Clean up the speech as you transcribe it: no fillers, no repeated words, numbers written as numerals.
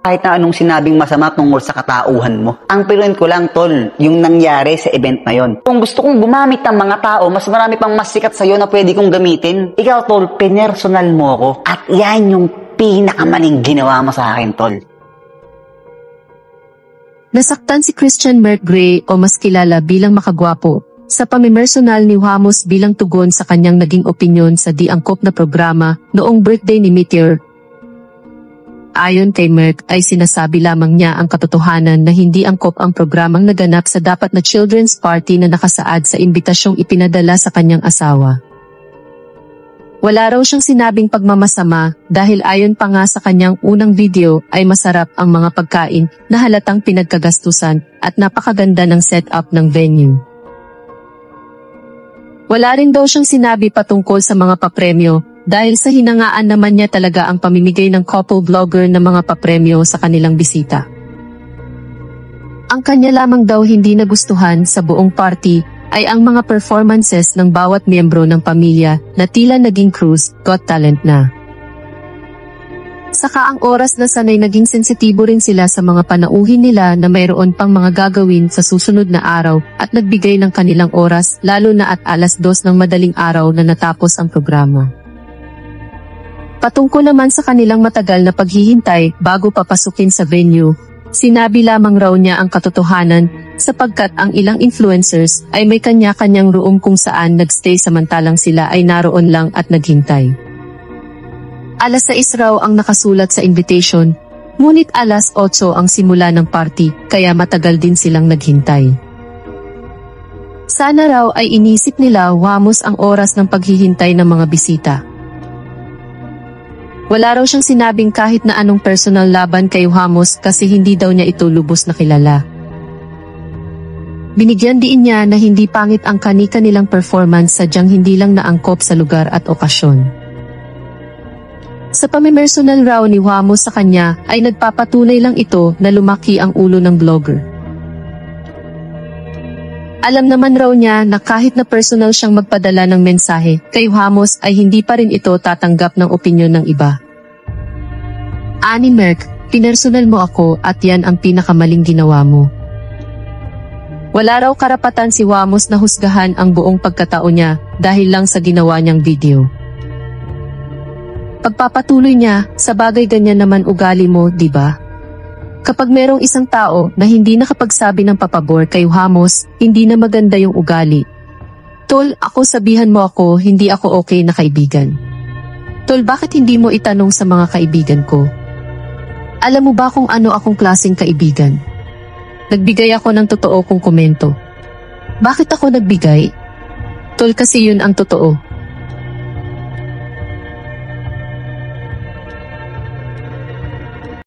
kahit na anong sinabing masama tungkol sa katauhan mo. Ang pinuin ko lang, tol, yung nangyari sa event na yon. Kung gusto kong gumamit ng mga tao, mas marami pang mas sikat sa'yo na pwede kong gamitin. Ikaw, tol, pinersonal mo ako. At yan yung pinakamaling ginawa mo sa akin, tol. Nasaktan si Christian Mert Gray o mas kilala bilang Makagwapo sa pamimersonal ni Wamos bilang tugon sa kanyang naging opinyon sa di angkop na programa noong birthday ni Meteor. Ayon kay Merck ay sinasabi lamang niya ang katotohanan na hindi angkop ang programang naganap sa dapat na children's party na nakasaad sa imbitasyong ipinadala sa kanyang asawa. Wala raw siyang sinabing pagmamasama dahil ayon pa nga sa kanyang unang video ay masarap ang mga pagkain na halatang pinagkagastusan at napakaganda ng setup ng venue. Wala rin daw siyang sinabi patungkol sa mga papremyo dahil sa hinangaan naman niya talaga ang pamimigay ng couple vlogger ng mga papremyo sa kanilang bisita. Ang kanya lamang daw hindi nagustuhan sa buong party ay ang mga performances ng bawat miyembro ng pamilya na tila naging Cruise Got Talent na. Saka ang oras na sanay naging sensitibo rin sila sa mga panauhin nila na mayroon pang mga gagawin sa susunod na araw at nagbigay ng kanilang oras lalo na at 2:00 ng madaling araw na natapos ang programa. Patungkol naman sa kanilang matagal na paghihintay bago papasukin sa venue, sinabi lamang raw niya ang katotohanan sapagkat ang ilang influencers ay may kanya-kanyang room kung saan nagstay samantalang sila ay naroon lang at naghintay. 6:00 raw ang nakasulat sa invitation, ngunit 8:00 ang simula ng party kaya matagal din silang naghintay. Sana raw ay inisip nila Wamos ang oras ng paghihintay ng mga bisita. Wala raw siyang sinabing kahit na anong personal laban kay Wamos kasi hindi daw niya ito lubos na kilala. Binigyan din niya na hindi pangit ang kani-kanilang performance sadyang hindi lang naangkop sa lugar at okasyon. Sa pamimersonal raw ni Wamos sa kanya ay nagpapatunay lang ito na lumaki ang ulo ng vlogger. Alam naman raw niya na kahit na personal siyang magpadala ng mensahe kay Wamos ay hindi pa rin ito tatanggap ng opinyon ng iba. Ani Merck, pinersonal mo ako at yan ang pinakamaling ginawa mo. Wala raw karapatan si Wamos na husgahan ang buong pagkatao niya dahil lang sa ginawa niyang video. Pagpapatuloy niya, sa bagay ganyan naman ugali mo, di ba? Kapag merong isang tao na hindi nakapagsabi ng papabor kay Wamos, hindi na maganda yung ugali. Tol, ako sabihan mo ako, hindi ako okay na kaibigan. Tol, bakit hindi mo itanong sa mga kaibigan ko? Alam mo ba kung ano akong klaseng kaibigan? Nagbigay ako ng totoo kong komento. Bakit ako nagbigay? Tol, kasi yun ang totoo.